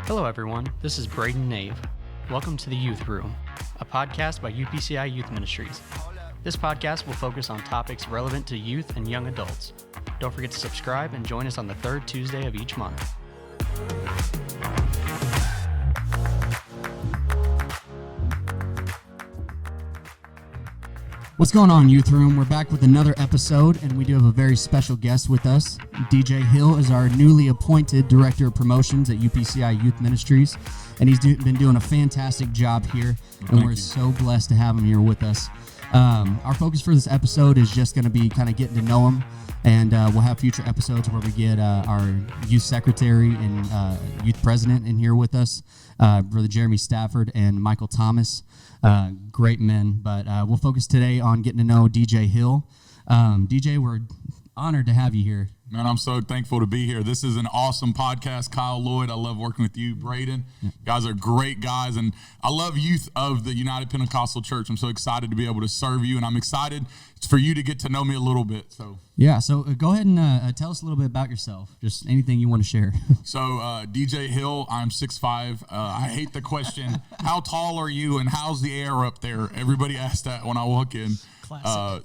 Hello everyone, this is Braden Nave. Welcome to the Youth Room, a podcast by UPCI Youth Ministries. This podcast will focus on topics relevant to youth and young adults. Don't forget to subscribe and join us on the third Tuesday of each month. What's going on, Youth Room? We're back with another episode, and we do have a very special guest with us. DJ Hill is our newly appointed Director of Promotions at UPCI Youth Ministries, and he's been doing a fantastic job here, and we're so blessed to have him here with us. Our focus for this episode is just going to be kind of getting to know him, and we'll have future episodes where we get our youth secretary and youth president in here with us, Brother Jeremy Stafford and Michael Thomas. Great men, but we'll focus today on getting to know DJ Hill. DJ, we're honored to have you here. Man, I'm so thankful to be here. This is an awesome podcast. Kyle Lloyd, I love working with you. Braden, you guys are great guys, and I love youth of the United Pentecostal Church. I'm so excited to be able to serve you, and I'm excited for you to get to know me a little bit. So go ahead and tell us a little bit about yourself, just anything you want to share. So DJ Hill, I'm 6'5". I hate the question, how tall are you and how's the air up there? Everybody asks that when I walk in.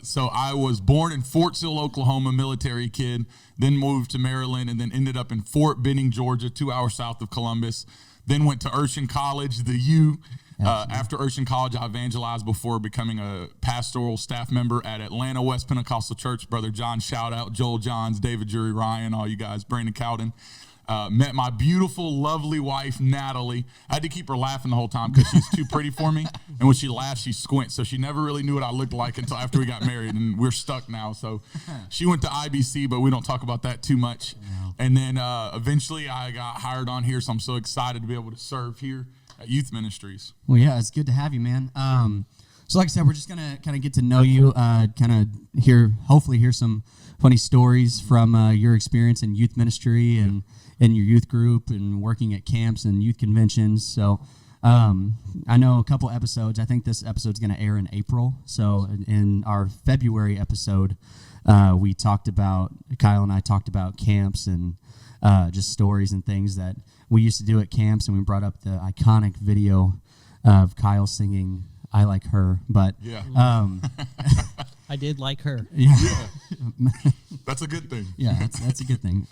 So I was born in Fort Sill, Oklahoma, military kid, then moved to Maryland, and then ended up in Fort Benning, Georgia, 2 hours south of Columbus. Then went to Urshan College, the U. After Urshan College, I evangelized before becoming a pastoral staff member at Atlanta West Pentecostal Church. Brother John, shout out, Joel Johns, David Jury Ryan, all you guys, Brandon Cowden. Met my beautiful, lovely wife, Natalie. I had to keep her laughing the whole time because she's too pretty for me. And when she laughs, she squints. So she never really knew what I looked like until after we got married. And we're stuck now. So she went to IBC, but we don't talk about that too much. No. And then eventually I got hired on here. So I'm so excited to be able to serve here at Youth Ministries. Well, yeah, it's good to have you, man. So like I said, we're just going to kind of get to know you, hopefully hear some funny stories from your experience in youth ministry and in your youth group and working at camps and youth conventions. So I know a couple episodes. I think this episode's going to air in April. So in our February episode, Kyle and I talked about camps and just stories and things that we used to do at camps, and we brought up the iconic video of Kyle singing "I Like Her," but I did like her. Yeah. That's a good thing. Yeah, that's a good thing.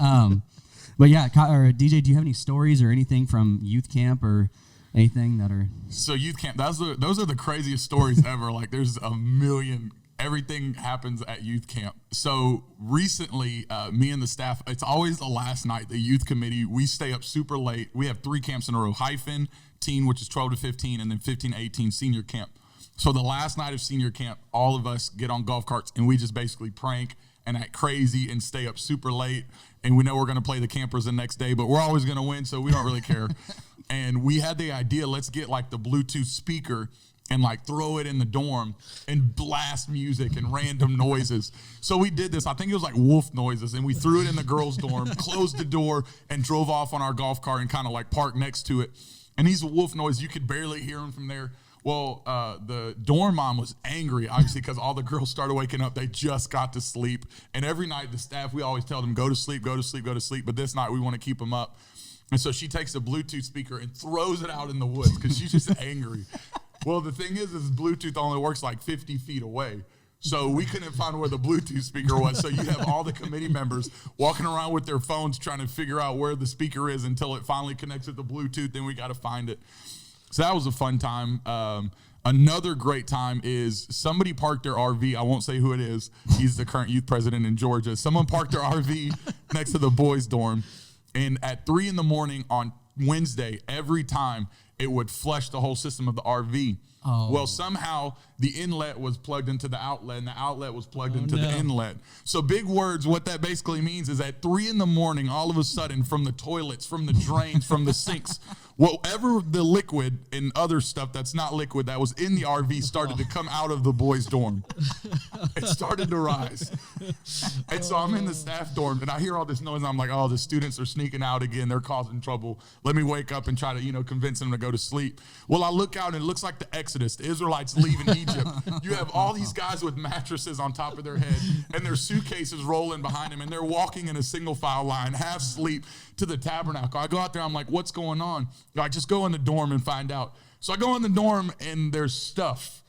But yeah, or DJ, do you have any stories or anything from youth camp or anything that are? So youth camp, those are the craziest stories ever. Like there's a million. Everything happens at youth camp. So recently, me and the staff, it's always the last night, the youth committee, we stay up super late. We have 3 camps in a row, hyphen, teen, which is 12 to 15, and then 15 to 18, senior camp. So the last night of senior camp, all of us get on golf carts, and we just basically prank and act crazy and stay up super late. And we know we're going to play the campers the next day, but we're always going to win, so we don't really care. And we had the idea, let's get like the Bluetooth speaker and like throw it in the dorm and blast music and random noises. So we did this. I think it was like wolf noises, and we threw it in the girls' dorm, closed the door, and drove off on our golf cart and kind of like parked next to it. And these wolf noises, you could barely hear them from there. Well, the dorm mom was angry, obviously, because all the girls started waking up. They just got to sleep. And every night, the staff, we always tell them, go to sleep, go to sleep, go to sleep. But this night, we want to keep them up. And so she takes a Bluetooth speaker and throws it out in the woods because she's just angry. Well, the thing is Bluetooth only works like 50 feet away. So we couldn't find where the Bluetooth speaker was. So you have all the committee members walking around with their phones trying to figure out where the speaker is until it finally connects with the Bluetooth. Then we got to find it. So that was a fun time. Another great time is somebody parked their RV. I won't say who it is. He's the current youth president in Georgia. Someone parked their RV next to the boys' dorm. And at 3 a.m. on Wednesday, every time, it would flush the whole system of the RV. Oh. Well, somehow the inlet was plugged into the outlet, and the outlet was plugged into the inlet. So big words, what that basically means is at 3 a.m, all of a sudden, from the toilets, from the drains, from the sinks, Whatever the liquid and other stuff that's not liquid that was in the RV started to come out of the boys' dorm. It started to rise. And so I'm in the staff dorm, and I hear all this noise, and I'm like, oh, the students are sneaking out again. They're causing trouble. Let me wake up and try to, convince them to go to sleep. Well, I look out, and it looks like the Exodus, the Israelites leaving Egypt. You have all these guys with mattresses on top of their head, and their suitcases rolling behind them, and they're walking in a single file line, half asleep, to the tabernacle. I go out there, I'm like, what's going on? I just go in the dorm and find out. So I go in the dorm, and there's stuff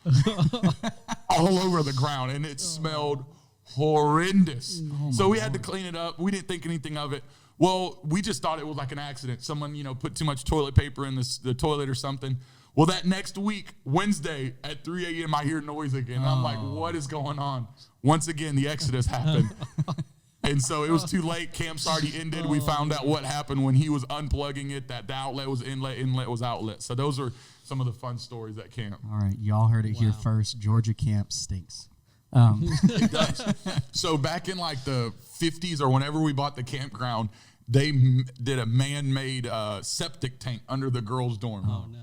all over the ground, and it smelled horrendous. So we had to clean it up. We didn't think anything of it. Well, we just thought it was like an accident. Someone, put too much toilet paper in the toilet or something. Well, that next week, Wednesday at 3 a.m., I hear noise again. I'm like, what is going on? Once again, the Exodus happened. And so it was too late. Camp's already ended. We found out what happened when he was unplugging it, that the outlet was inlet was outlet. So those are some of the fun stories at camp. All right, y'all heard it here first. Georgia camp stinks. It does. So back in like the 50s or whenever we bought the campground, they did a man-made septic tank under the girls' dorm. Oh, no.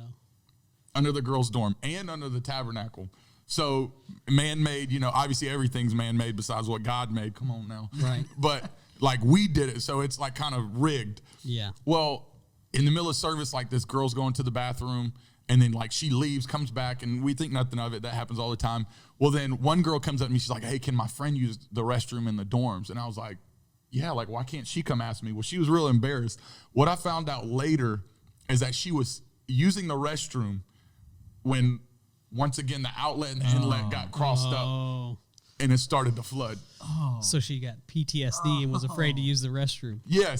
Under the girls' dorm and under the tabernacle. So man-made, obviously everything's man-made besides what God made. Come on now. Right. But like we did it, so it's like kind of rigged. Yeah. Well, in the middle of service, like this girl's going to the bathroom, and then like she leaves, comes back, and we think nothing of it. That happens all the time. Well, then one girl comes up to me. She's like, hey, can my friend use the restroom in the dorms? And I was like, yeah, like why can't she come ask me? Well, she was real embarrassed. What I found out later is that she was using the restroom when once again the outlet and the inlet got crossed up, and it started to flood. So she got PTSD and was afraid to use the restroom. Yeah,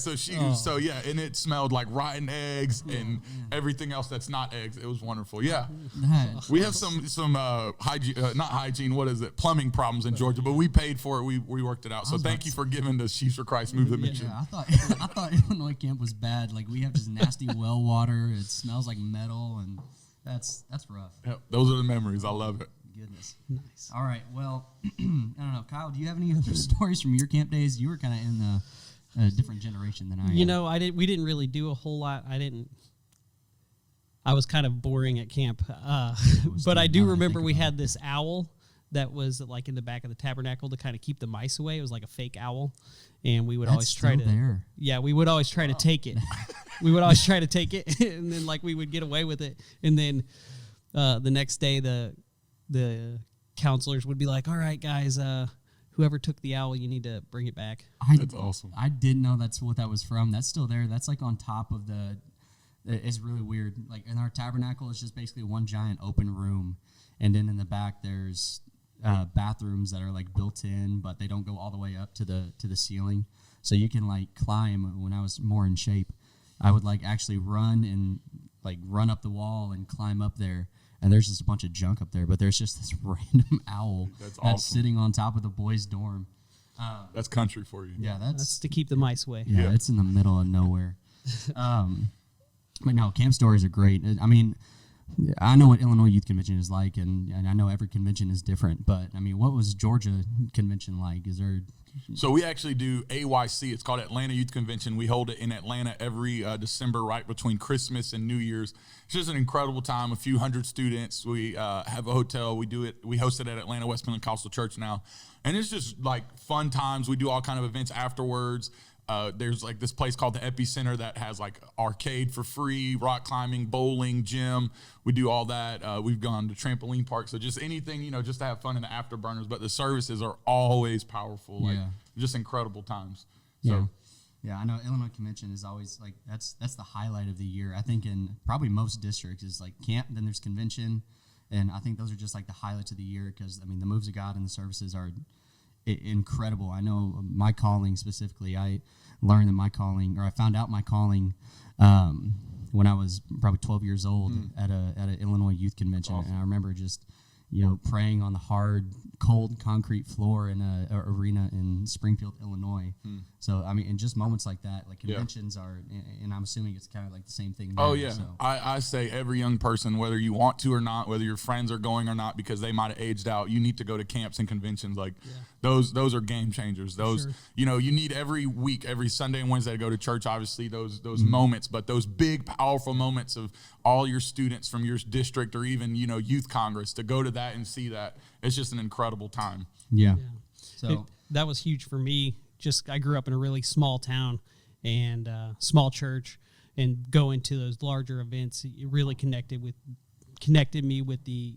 and it smelled like rotten eggs and everything else that's not eggs. It was wonderful. Yeah, we have some hygiene, not hygiene. What is it? Plumbing problems in Georgia, but we paid for it. We worked it out. So thank you for giving the Chiefs for Christ movement mission. Yeah, I thought Illinois camp was bad. Like we have this nasty well water. It smells like metal, and that's rough. Yep, those are the memories. I love it. Goodness. Nice. All right. Well, I don't know, Kyle. Do you have any other stories from your camp days? You were kind of in a different generation than I am. We didn't really do a whole lot. I was kind of boring at camp, but I do remember we had this owl that was like in the back of the tabernacle to kind of keep the mice away. It was like a fake owl, and we would always try to. There. Yeah, we would always try to take it. We would always try to take it, and then like we would get away with it, and then the next day the counselors would be like, all right, guys, whoever took the owl, you need to bring it back. That's awesome. I didn't know that's what that was from. That's still there. That's like on top of it's really weird. Like in our tabernacle, it's just basically one giant open room. And then in the back, there's bathrooms that are like built in, but they don't go all the way up to the ceiling. So you can like climb. When I was more in shape, I would like actually run up the wall and climb up there. And there's just a bunch of junk up there, but there's just this random owl that's sitting on top of the boys' dorm. That's country for you. Yeah, that's to keep the mice away. Yeah, it's in the middle of nowhere. But no, camp stories are great. I mean, I know what Illinois Youth Convention is like, and I know every convention is different. But I mean, what was Georgia convention like? Is there? So we actually do AYC. It's called Atlanta Youth Convention. We hold it in Atlanta every December, right between Christmas and New Year's. It's just an incredible time. A few hundred students. We have a hotel. We do it. We host it at Atlanta Westmoreland Coastal Church now, and it's just like fun times. We do all kind of events afterwards. There's like this place called the Epicenter that has like arcade for free, rock climbing, bowling, gym. We do all that. We've gone to trampoline park. So just anything, just to have fun in the afterburners. But the services are always powerful. Like just incredible times. So. Yeah, I know Illinois Convention is always like that's the highlight of the year. I think in probably most districts is like camp, then there's convention, and I think those are just like the highlights of the year because I mean the moves of God and the services are incredible. I know my calling specifically. I learned that I found out my calling when I was probably 12 years old at an Illinois Youth Convention, and I remember just praying on the hard, cold concrete floor in a arena in Springfield, Illinois. So, I mean, and just moments like that, like conventions are, and I'm assuming it's kind of like the same thing there. Oh, yeah. So. I say every young person, whether you want to or not, whether your friends are going or not, because they might have aged out, you need to go to camps and conventions. Like those are game changers. Those, you need every week, every Sunday and Wednesday to go to church, obviously, those moments, but those big, powerful moments of all your students from your district or even, youth Congress, to go to that and see that, it's just an incredible time. Yeah. So that was huge for me. I grew up in a really small town and small church, and going to those larger events, it really connected me with the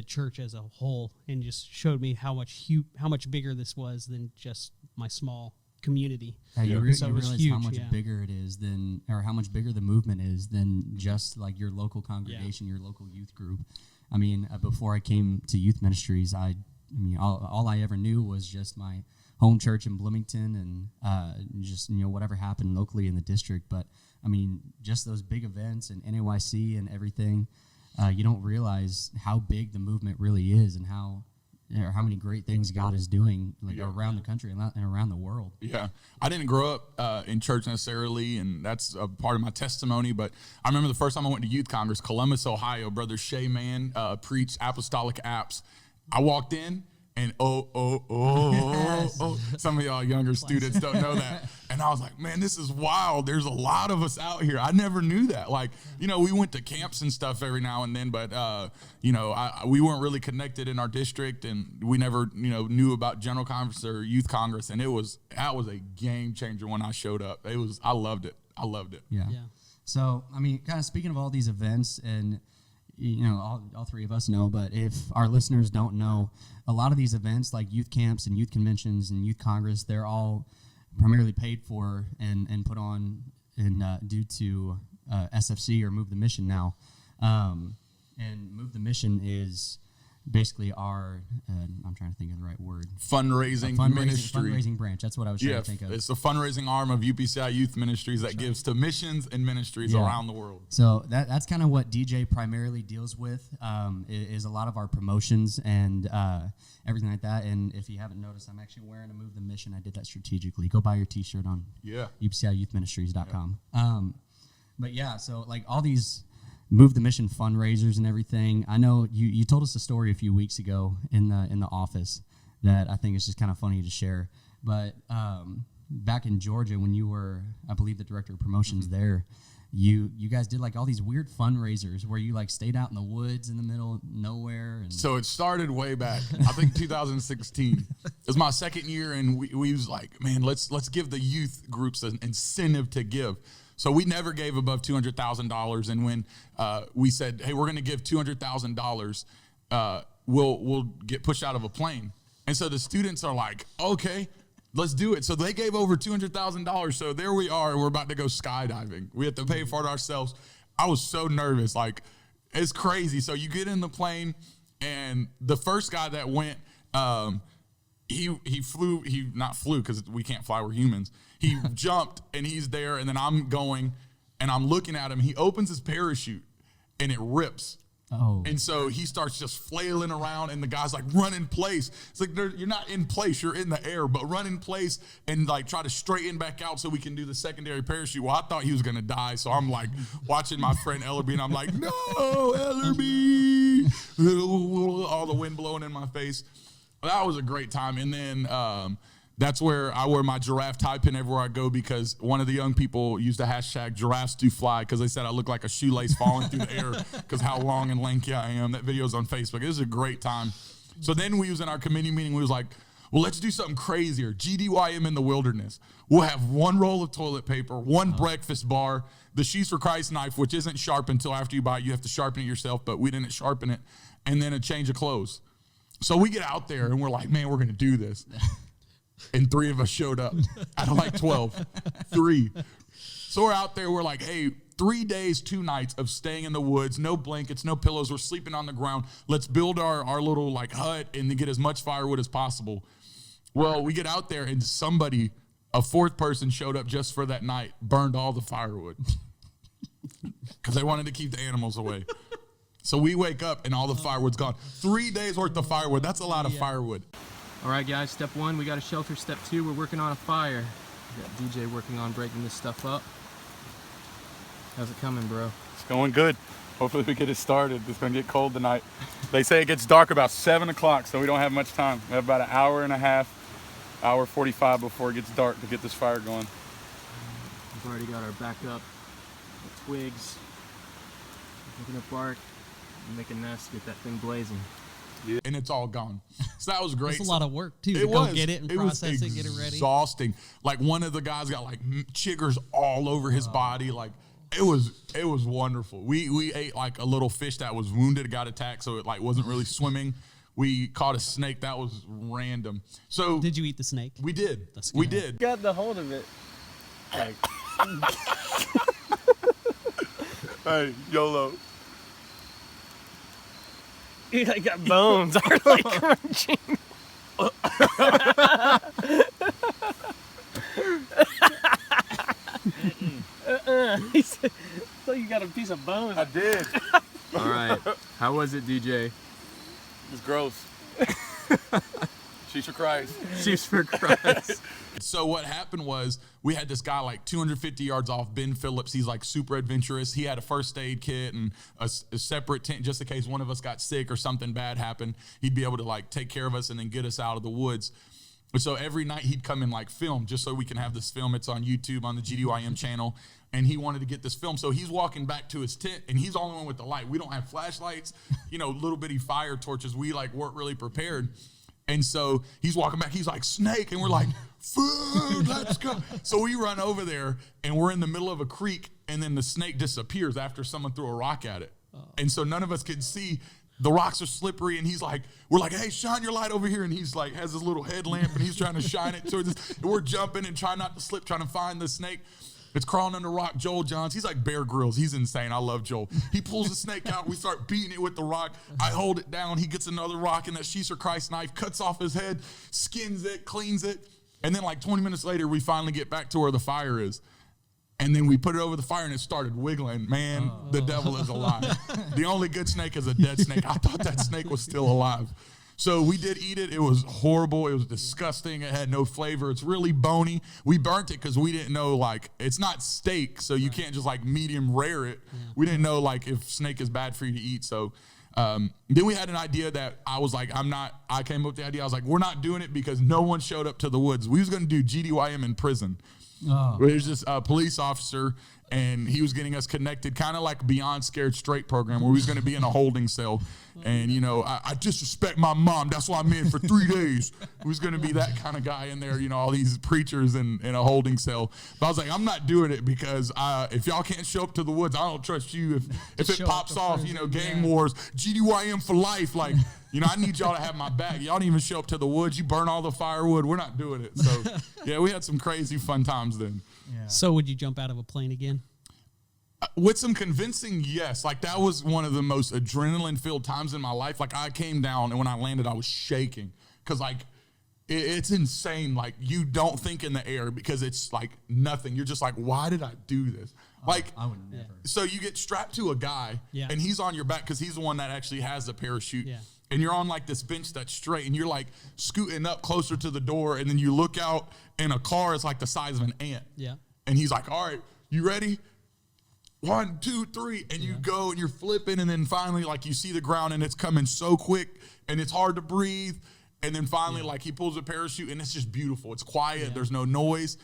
church as a whole, and just showed me how much bigger this was than just my small community. Yeah, you realize huge, how much bigger it is or how much bigger the movement is than just like your local congregation, your local youth group. I mean, before I came to youth ministries, all I ever knew was just my home church in Bloomington and just whatever happened locally in the district. But I mean, just those big events and NAYC and everything, you don't realize how big the movement really is and how many great things God is doing around the country and around the world. Yeah. I didn't grow up in church necessarily, and that's a part of my testimony, but I remember the first time I went to Youth Congress, Columbus, Ohio. Brother Shay Mann preached Apostolic Apps. I walked in, and some of y'all younger students don't know that. And I was like, man, this is wild. There's a lot of us out here. I never knew that. Like, we went to camps and stuff every now and then, but, we weren't really connected in our district, and we never, knew about General Conference or Youth Congress. And that was a game changer when I showed up. I loved it. Yeah. So, I mean, kind of speaking of all these events, and all three of us know, but if our listeners don't know, a lot of these events like youth camps and youth conventions and youth congress, they're all primarily paid for and put on due to SFC or Move the Mission now. And Move the Mission is basically our, I'm trying to think of the right word. Fundraising ministry. Fundraising branch. That's what I was trying to think of. It's the fundraising arm of UPCI Youth Ministries that gives to missions and ministries around the world. So that's kind of what DJ primarily deals with, is a lot of our promotions and everything like that. And if you haven't noticed, I'm actually wearing a Move the Mission. I did that strategically. Go buy your t-shirt on UPCIYouthMinistries.com. But yeah, so like all these Move the Mission fundraisers and everything. I know you told us a story a few weeks ago in the office that I think is just kind of funny to share. But back in Georgia, when you were, I believe, the director of promotions there, you guys did like all these weird fundraisers where you like stayed out in the woods in the middle of nowhere. And so it started way back, I think 2016. It was my second year, and we was like, man, let's give the youth groups an incentive to give. So we never gave above $200,000, and when we said, "Hey, we're going to give $200,000," we'll get pushed out of a plane. And so the students are like, "Okay, let's do it." So they gave over $200,000. So there we are. We're about to go skydiving. We have to pay for it ourselves. I was so nervous, like it's crazy. So you get in the plane, and the first guy that went, he not flew because we can't fly. We're humans. He jumped, and he's there, and then I'm going, and I'm looking at him. He opens his parachute, and it rips. Oh. And so he starts just flailing around, and the guy's like, run in place. It's like, you're not in place, you're in the air, but run in place and like try to straighten back out so we can do the secondary parachute. Well, I thought he was going to die, so I'm like watching my friend Ellerby, and I'm like, no, Ellerby. All the wind blowing in my face. That was a great time. And then that's where I wear my giraffe tie pin everywhere I go, because one of the young people used the hashtag giraffes do fly because they said I look like a shoelace falling through the air because how long and lanky I am. That video's on Facebook. It was a great time. So then we was in our committee meeting. We was like, well, let's do something crazier. GDYM in the wilderness. We'll have one roll of toilet paper, one breakfast bar, the She's for Christ knife, which isn't sharp until after you buy it. You have to sharpen it yourself, but we didn't sharpen it, and then a change of clothes. So we get out there, and we're like, man, we're going to do this. And 3 of us showed up out of like 12. 3. So we're out there. We're like, hey, 3 days, 2 nights of staying in the woods, no blankets, no pillows. We're sleeping on the ground. Let's build our little like hut and then get as much firewood as possible. Well, we get out there, and somebody, a 4th person, showed up just for that night, burned all the firewood because they wanted to keep the animals away. So we wake up and all the firewood's gone. 3 days worth of firewood. That's a lot of firewood. All right, guys, step 1, we got a shelter. Step 2, we're working on a fire. We got DJ working on breaking this stuff up. How's it coming, bro? It's going good. Hopefully we get it started. It's gonna get cold tonight. They say it gets dark about 7 o'clock, so we don't have much time. We have about an hour and a half, hour 45 before it gets dark to get this fire going. We've already got our backup twigs, picking up bark, and make a nest, get that thing blazing. Yeah. And it's all gone. So that was great. It's a lot of work too to go get it and process it, get it ready. Exhausting. Like one of the guys got like chiggers all over his body. Like it was wonderful. We ate like a little fish that was wounded, got attacked, so it like wasn't really swimming. We caught a snake that was random. So did you eat the snake? We did. That's We good. did. Got the hold of it. Like, Hey, YOLO. I got bones are like crunching. He said, so you got a piece of bone. I did. All right. How was it, DJ? It's gross. She's for Christ. She's for Christ. So what happened was we had this guy like 250 yards off, Ben Phillips. He's like super adventurous. He had a first aid kit and a separate tent just in case one of us got sick or something bad happened. He'd be able to like take care of us and then get us out of the woods. And so every night he'd come and like film just so we can have this film. It's on YouTube on the GDYM channel. And he wanted to get this film. So he's walking back to his tent and he's the only one with the light. We don't have flashlights, little bitty fire torches. We like weren't really prepared. And so he's walking back, he's like, snake, and we're like, food, let's go. So we run over there, and we're in the middle of a creek, and then the snake disappears after someone threw a rock at it. And so none of us can see. The rocks are slippery, and we're like, hey, shine your light over here. And he's like, has his little headlamp, and he's trying to shine it towards us. And we're jumping and trying not to slip, trying to find the snake. It's crawling under rock. Joel Johns, he's like Bear Grylls. He's insane. I love Joel. He pulls the snake out. We start beating it with the rock. I hold it down. He gets another rock and that She's for Christ knife, cuts off his head, skins it, cleans it. And then like 20 minutes later, we finally get back to where the fire is. And then we put it over the fire and it started wiggling. Man, the devil is alive. The only good snake is a dead snake. I thought that snake was still alive. So we did eat it. It was horrible. It was disgusting. It had no flavor. It's really bony. We burnt it because we didn't know, like, it's not steak, so you can't just, like, medium rare it. Yeah. We didn't know, like, if snake is bad for you to eat. So then we had an idea that I was like, I came up with the idea. I was like, we're not doing it because no one showed up to the woods. We was going to do GDYM in prison. Oh. There's this police officer, and he was getting us connected, kind of like Beyond Scared Straight program, where we was going to be in a holding cell. And, I disrespect my mom. That's why I'm in for 3 days. We was going to be that kind of guy in there, all these preachers in a holding cell. But I was like, I'm not doing it because if y'all can't show up to the woods, I don't trust you. If it pops off, gang wars, GDYM for life, like, I need y'all to have my back. Y'all don't even show up to the woods. You burn all the firewood. We're not doing it. So, yeah, we had some crazy fun times then. Yeah. So would you jump out of a plane again? With some convincing, yes. Like, that was one of the most adrenaline-filled times in my life. Like, I came down, and when I landed, I was shaking. Because, like, it's insane. Like, you don't think in the air because it's, like, nothing. You're just like, why did I do this? Like, I would never. So you get strapped to a guy, and he's on your back because he's the one that actually has the parachute. Yeah. And you're on, like, this bench that's straight, and you're, like, scooting up closer to the door, and then you look out, and a car is, like, the size of an ant. Yeah. And he's like, all right, you ready? 1, 2, 3, and you go, and you're flipping, and then finally, like, you see the ground, and it's coming so quick, and it's hard to breathe, and then finally, like, he pulls a parachute, and it's just beautiful. It's quiet. There's no noise.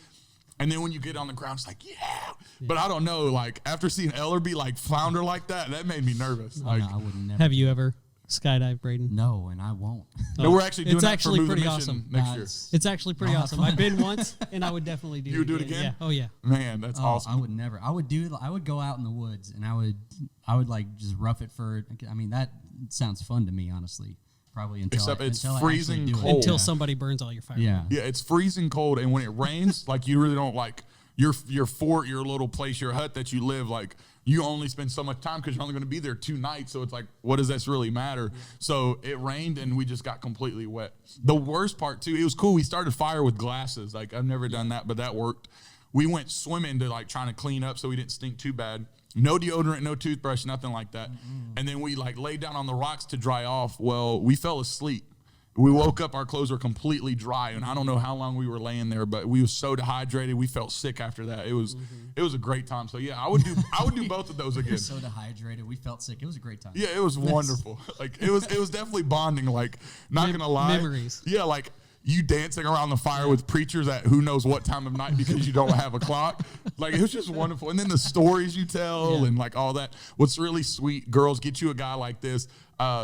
And then when you get on the ground, it's like, yeah. But I don't know, like, after seeing Ellerby, like, flounder like that made me nervous. No, like, I would never. Have you ever skydived, Braden? No, and I won't. No, we're actually doing it's that actually for Move the pretty Mission awesome. next year. It's actually pretty awesome. I've been once, and I would definitely do it. You would do it again? Yeah. Oh, yeah. Man, that's awesome. I would never. I would go out in the woods, and I would like just rough it for. I mean, that sounds fun to me, honestly. Probably until it's I freezing actually do cold. it. Until somebody burns all your firewood. Yeah. Yeah, it's freezing cold, and when it rains, like, you really don't, like, your fort, your little place, your hut that you live, like, you only spend so much time because you're only going to be there 2 nights. So it's like, what does this really matter? So it rained, and we just got completely wet. The worst part, too, it was cool. We started fire with glasses. Like, I've never done that, but that worked. We went swimming to, like, trying to clean up so we didn't stink too bad. No deodorant, no toothbrush, nothing like that. And then we like laid down on the rocks to dry off. Well, we fell asleep. We woke up, our clothes were completely dry, and I don't know how long we were laying there, but we were so dehydrated. We felt sick after that. It was a great time. So yeah, I would do both of those again. So dehydrated, we felt sick. It was a great time. Yeah, it was wonderful. Like it was definitely bonding. Like not gonna lie, memories. Yeah, like you dancing around the fire with preachers at who knows what time of night because you don't have a clock. Like it was just wonderful. And then the stories you tell and like all that. What's really sweet, girls, get you a guy like this.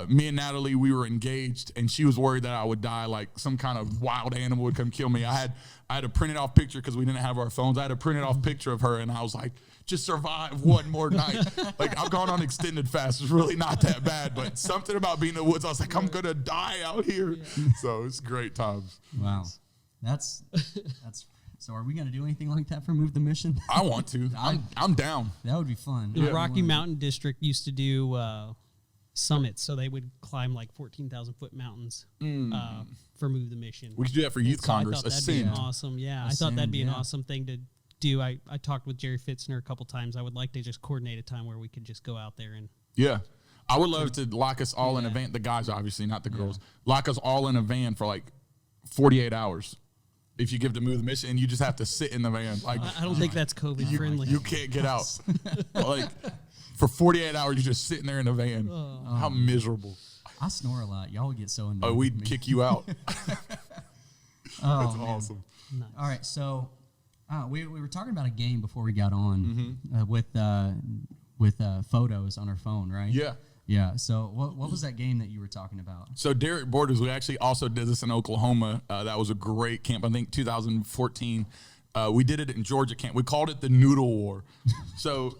Me and Natalie, we were engaged, and she was worried that I would die, like some kind of wild animal would come kill me. I had a printed off picture because we didn't have our phones. I had a printed off picture of her, and I was like, just survive one more night. Like I've gone on extended fast. It's really not that bad, but something about being in the woods, I was like, I'm gonna die out here. Yeah. So it's great times. Wow, that's. So are we gonna do anything like that for Move the Mission? I want to. I'm down. That would be fun. The Rocky Mountain District used to do summits, so they would climb like 14,000 foot mountains for Move the Mission. We could do that for Youth Congress. I thought that'd be an awesome. Yeah, I thought that'd be an awesome thing to do. I talked with Jerry Fitzner a couple times. I would like to just coordinate a time where we could just go out there and. Yeah. I would love to lock us all in a van. The guys, obviously, not the girls. Lock us all in a van for like 48 hours. If you give to Move the Mission, and you just have to sit in the van. Like I don't think that's COVID friendly. You can't get out. Like for 48 hours, you're just sitting there in the van. How miserable. I snore a lot. Y'all would get so annoyed. Oh, we'd kick you out. That's awesome. Nice. All right, so we were talking about a game before we got on with photos on our phone, right? Yeah. Yeah. So what was that game that you were talking about? So Derek Borders, we actually also did this in Oklahoma. That was a great camp. I think 2014. We did it in Georgia camp. We called it the Noodle War. So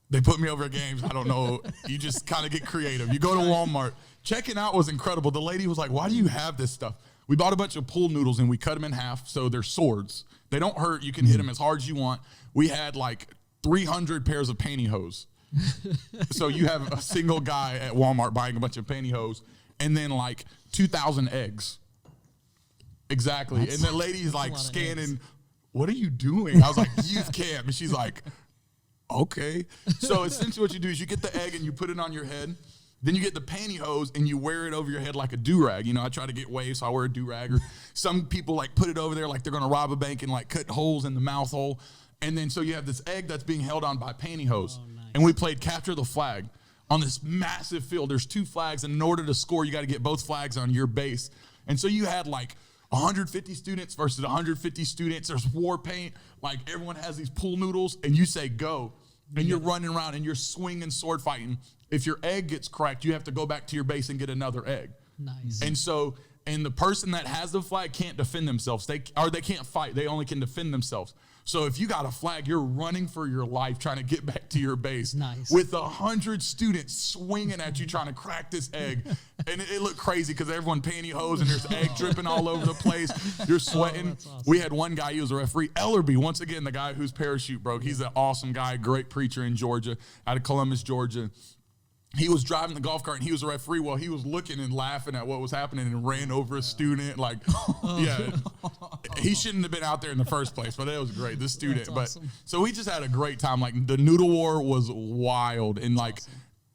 they put me over at games. I don't know. You just kind of get creative. You go to Walmart. Checking out was incredible. The lady was like, why do you have this stuff? We bought a bunch of pool noodles and we cut them in half. So they're swords. They don't hurt. You can hit them as hard as you want. We had like 300 pairs of pantyhose. So you have a single guy at Walmart buying a bunch of pantyhose and then like 2,000 eggs. Exactly. And the lady's like scanning, what are you doing? I was like, youth camp. And she's like, okay. So essentially what you do is you get the egg and you put it on your head. Then you get the pantyhose and you wear it over your head like a do-rag. You know, I try to get waves, so I wear a do-rag. Or some people like put it over there like they're going to rob a bank and like cut holes in the mouth hole. And then so you have this egg that's being held on by pantyhose. Oh, nice. And we played capture the flag on this massive field. There's 2 flags, and in order to score, you got to get both flags on your base. And so you had like 150 students versus 150 students. There's war paint. Like everyone has these pool noodles, and you say go. And you're running around, and you're swinging sword fighting. If your egg gets cracked, you have to go back to your base and get another egg. Nice. And the person that has the flag can't defend themselves. They can't fight. They only can defend themselves. So if you got a flag, you're running for your life trying to get back to your base. Nice. With 100 students swinging at you trying to crack this egg. And it looked crazy because everyone pantyhose and there's egg dripping all over the place. You're sweating. That's awesome. We had one guy, he was a referee. Ellerby, once again, the guy whose parachute broke. He's an awesome guy, great preacher in Georgia, out of Columbus, Georgia. He was driving the golf cart and he was a referee while he was looking and laughing at what was happening and ran over a student. Like, he shouldn't have been out there in the first place, but it was great. This student, awesome. So we just had a great time. Like the Noodle War was wild and like,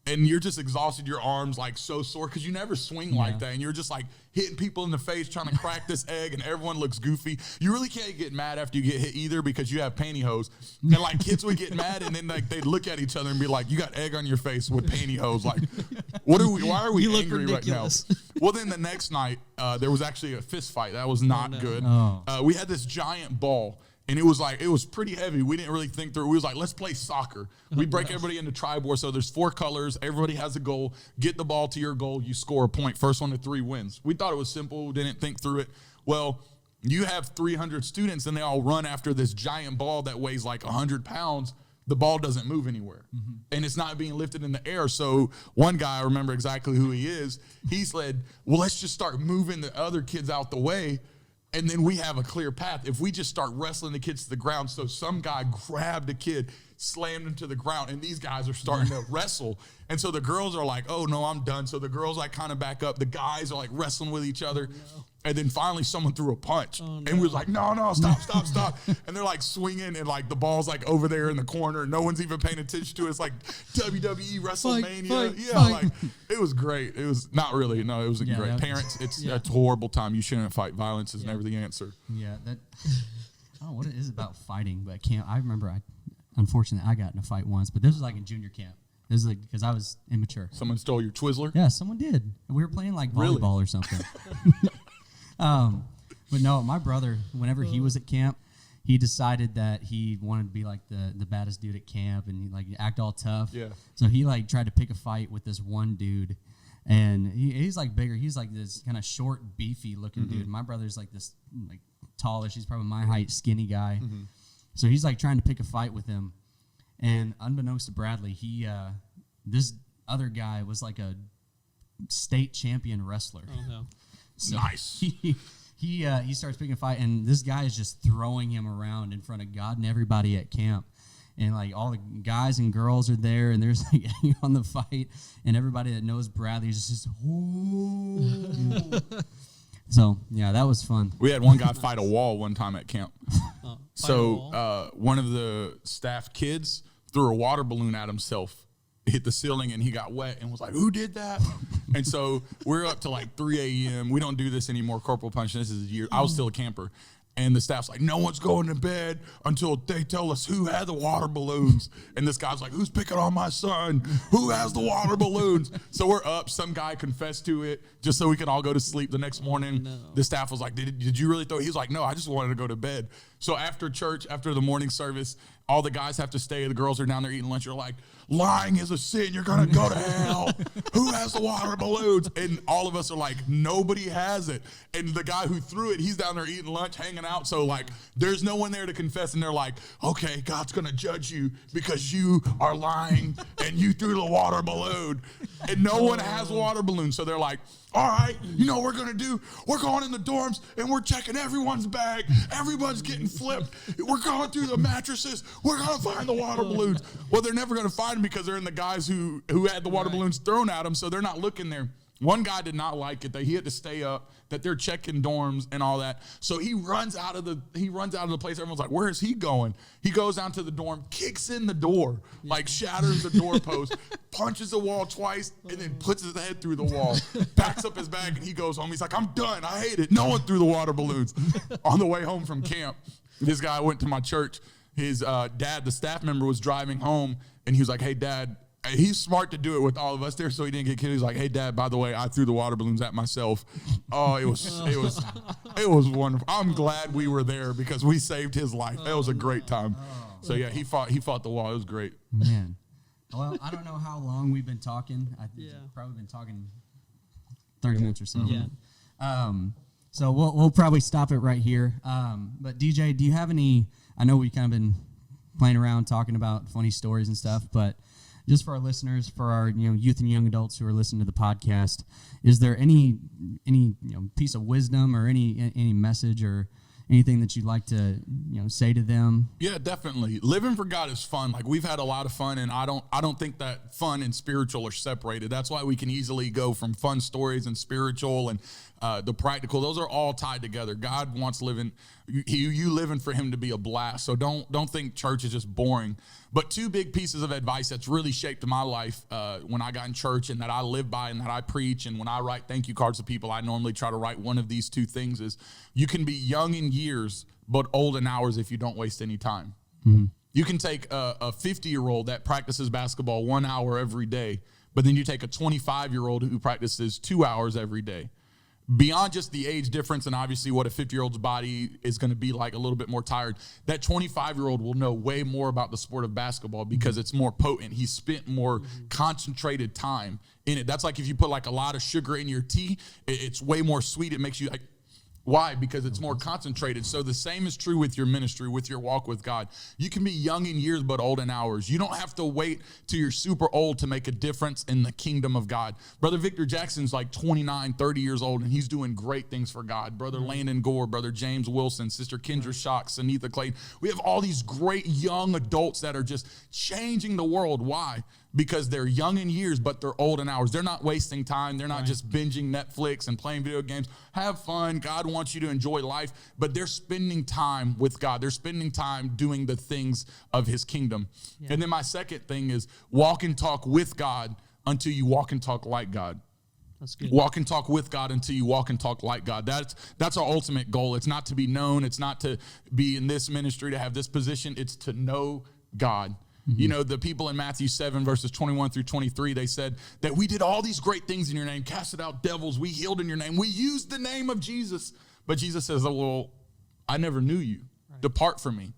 and you're just exhausted, your arms like so sore because you never swing like that. And you're just like hitting people in the face trying to crack this egg and everyone looks goofy. You really can't get mad after you get hit either because you have pantyhose. And like kids would get mad and then like they'd look at each other and be like, you got egg on your face with pantyhose. Like, why are we angry right now? Well, then the next night, there was actually a fist fight. That was not good. We had this giant ball. And it was pretty heavy. We didn't really think through. We was like, let's play soccer. We break everybody into tri-board. So there's 4 colors. Everybody has a goal. Get the ball to your goal. You score a point. First 1 to 3 wins. We thought it was simple. Didn't think through it. Well, you have 300 students and they all run after this giant ball that weighs like 100 pounds. The ball doesn't move anywhere. And it's not being lifted in the air. So one guy, I remember exactly who he is. He said, well, let's just start moving the other kids out the way. And then we have a clear path. If we just start wrestling the kids to the ground, so some guy grabbed a kid, slammed into the ground, and these guys are starting to wrestle. And so the girls are like, oh, no, I'm done. So the girls like kind of back up. The guys are like wrestling with each other. And then finally someone threw a punch. And we was like, no, stop. And they're like swinging, and like the ball's like over there in the corner. No one's even paying attention to it. It's like WWE, WrestleMania. Like it was great. It was not really. No, it was great. Parents, it's a horrible time. You shouldn't fight. Violence is never the answer. Yeah, I don't know what it is about fighting, but I remember unfortunately I got in a fight once, but this was like in junior camp. This is like because I was immature. Someone stole your Twizzler? Yeah, someone did. We were playing like volleyball or something. But no, my brother, whenever he was at camp, he decided that he wanted to be like the baddest dude at camp and he like act all tough. Yeah. So he like tried to pick a fight with this one dude, and he's like bigger. He's like this kind of short, beefy looking dude. My brother's like this like tallish. He's probably my height, skinny guy. So he's like trying to pick a fight with him, and unbeknownst to Bradley, this other guy was like a state champion wrestler. Oh no. So nice. He starts picking a fight, and this guy is just throwing him around in front of God and everybody at camp. And like all the guys and girls are there, and there's like on the fight, and everybody that knows Bradley is just So yeah, that was fun. We had one guy fight a wall one time at camp. One of the staff kids threw a water balloon at himself, hit the ceiling, and he got wet and was like, who did that? And so we're up to like 3 a.m. We don't do this anymore, corporal punishing. This is a year. I was still a camper. And the staff's like, no one's going to bed until they tell us who had the water balloons. And this guy's like, who's picking on my son? Who has the water balloons? So we're up. Some guy confessed to it just so we could all go to sleep the next morning. The staff was like, did you really throw it? He was like, no, I just wanted to go to bed. So after church, after the morning service, all the guys have to stay. The girls are down there eating lunch. You're like, lying is a sin. You're going to go to hell. Who has the water balloons? And all of us are like, nobody has it. And the guy who threw it, he's down there eating lunch, hanging out. So like, there's no one there to confess. And they're like, okay, God's going to judge you because you are lying and you threw the water balloon. And no one has water balloons. So they're like, all right, you know what we're going to do? We're going in the dorms, and we're checking everyone's bag. Everyone's getting flipped. We're going through the mattresses. We're going to find the water balloons. Well, they're never going to find them because they're in the guys who had the water balloons thrown at them, so they're not looking there. One guy did not like it, that he had to stay up, that they're checking dorms and all that. So he runs out of the place. Everyone's like, where is he going? He goes down to the dorm, kicks in the door, like shatters the doorpost, punches the wall twice, and then puts his head through the wall, packs up his bag, and he goes home. He's like, I'm done. I hate it. No one threw the water balloons. On the way home from camp, this guy went to my church. His dad, the staff member, was driving home, and he was like, hey, Dad, he's smart to do it with all of us there so he didn't get killed. He's like, hey, Dad, by the way, I threw the water balloons at myself. Oh, it was wonderful. I'm glad we were there because we saved his life. That was a great time. So, yeah, he fought the wall. It was great. Man. Well, I don't know how long we've been talking. Probably been talking 30 minutes or so. Yeah. So we'll probably stop it right here. But, DJ, do you have any – I know we've kind of been playing around talking about funny stories and stuff, but – just for our listeners, for our youth and young adults who are listening to the podcast, is there any piece of wisdom or any message or anything that you'd like to say to them? Yeah, definitely. Living for God is fun. Like, we've had a lot of fun, and I don't think that fun and spiritual are separated. That's why we can easily go from fun stories and spiritual and the practical. Those are all tied together. God wants you living for him to be a blast. So don't think church is just boring. But two big pieces of advice that's really shaped my life when I got in church and that I live by and that I preach, and when I write thank you cards to people, I normally try to write one of these two things: is you can be young in years but old in hours if you don't waste any time. Mm-hmm. You can take a 50-year-old that practices basketball 1 hour every day, but then you take a 25-year-old who practices 2 hours every day. Beyond just the age difference and obviously what a 50-year-old's body is going to be like, a little bit more tired, that 25-year-old will know way more about the sport of basketball because it's more potent. He spent more concentrated time in it. That's like if you put like a lot of sugar in your tea, it's way more sweet. It makes you like Why? Because it's more concentrated. So the same is true with your ministry, with your walk with God. You can be young in years, but old in hours. You don't have to wait till you're super old to make a difference in the kingdom of God. Brother Victor Jackson's like 29, 30 years old, and he's doing great things for God. Brother Landon Gore, Brother James Wilson, Sister Kendra Shock, Sanitha Clayton. We have all these great young adults that are just changing the world. Why? Because they're young in years, but they're old in hours. They're not wasting time. They're not just binging Netflix and playing video games. Have fun. God wants you to enjoy life, but they're spending time with God. They're spending time doing the things of his kingdom. Yeah. And then my second thing is walk and talk with God until you walk and talk like God. That's good. Walk and talk with God until you walk and talk like God. That's our ultimate goal. It's not to be known. It's not to be in this ministry, to have this position. It's to know God. Mm-hmm. You know, the people in Matthew 7, verses 21 through 23, they said that we did all these great things in your name, casted out devils, we healed in your name, we used the name of Jesus. But Jesus says, oh, well, I never knew you. Right. Depart from me.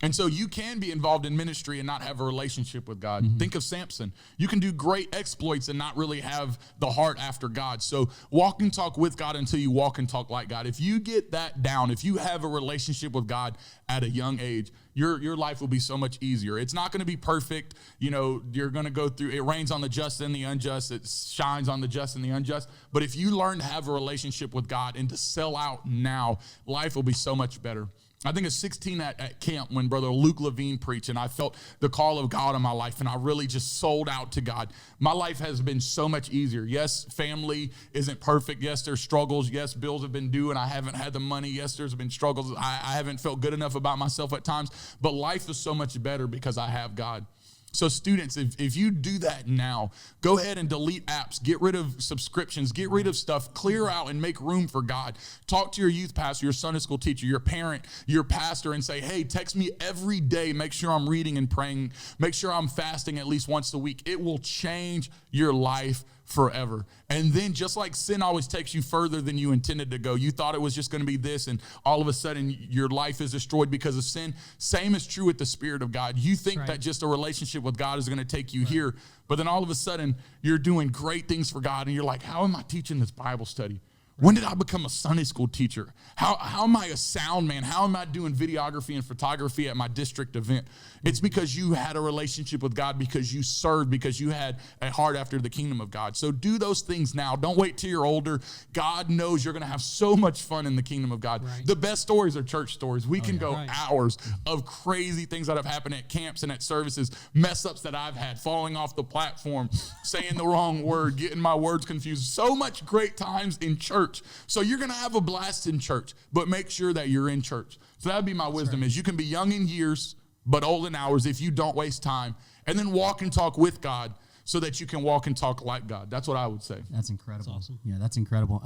And so you can be involved in ministry and not have a relationship with God. Mm-hmm. Think of Samson. You can do great exploits and not really have the heart after God. So walk and talk with God until you walk and talk like God. If you get that down, if you have a relationship with God at a young age, your life will be so much easier. It's not going to be perfect. You know, you're going to go through, it rains on the just and the unjust. It shines on the just and the unjust. But if you learn to have a relationship with God and to sell out now, life will be so much better. I think at 16 at camp when Brother Luke Levine preached, and I felt the call of God in my life, and I really just sold out to God. My life has been so much easier. Yes, family isn't perfect. Yes, there's struggles. Yes, bills have been due, and I haven't had the money. Yes, there's been struggles. I haven't felt good enough about myself at times, but life is so much better because I have God. So students, if you do that now, go ahead and delete apps, get rid of subscriptions, get rid of stuff, clear out and make room for God. Talk to your youth pastor, your Sunday school teacher, your parent, your pastor, and say, hey, text me every day. Make sure I'm reading and praying. Make sure I'm fasting at least once a week. It will change your life forever. And then just like sin always takes you further than you intended to go, you thought it was just going to be this, and all of a sudden your life is destroyed because of sin. Same is true with the Spirit of God. You think that just a relationship with God is going to take you here, but then all of a sudden you're doing great things for God, and you're like, how am I teaching this Bible study? When did I become a Sunday school teacher? How am I a sound man? How am I doing videography and photography at my district event? It's because you had a relationship with God, because you served, because you had a heart after the kingdom of God. So do those things now. Don't wait till you're older. God knows you're going to have so much fun in the kingdom of God. Right. The best stories are church stories. We can go hours of crazy things that have happened at camps and at services, mess ups that I've had, falling off the platform, saying the wrong word, getting my words confused. So much great times in church. So you're going to have a blast in church, but make sure that you're in church. So that would be my wisdom is you can be young in years, but old in hours if you don't waste time, and then walk and talk with God so that you can walk and talk like God. That's what I would say. That's incredible. That's awesome. Yeah, that's incredible.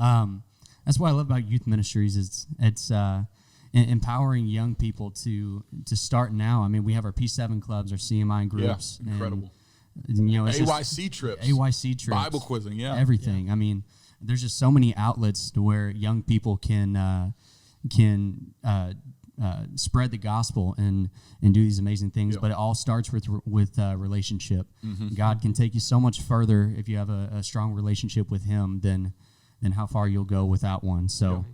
That's what I love about youth ministries is it's empowering young people to start now. I mean, we have our P7 clubs, our CMI groups. Yeah, incredible. And, you know, it's AYC trips. Bible quizzing, everything. Yeah. I mean, there's just so many outlets to where young people can spread the gospel and do these amazing things. But it all starts with relationship. Mm-hmm. God can take you so much further if you have a strong relationship with Him than how far you'll go without one. So.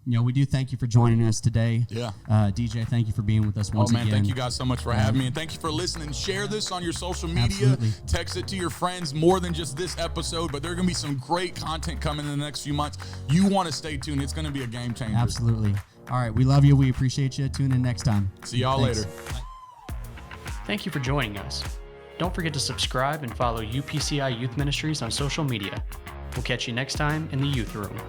You know, we do thank you for joining us today. Yeah. DJ, thank you for being with us once again. Thank you guys so much for having me, and thank you for listening. Share this on your social media. Absolutely. Text it to your friends, more than just this episode, but there's going to be some great content coming in the next few months. You want to stay tuned. It's going to be a game changer. Absolutely. All right. We love you. We appreciate you. Tune in next time. See y'all later. Bye. Thank you for joining us. Don't forget to subscribe and follow UPCI Youth Ministries on social media. We'll catch you next time in the Youth Room.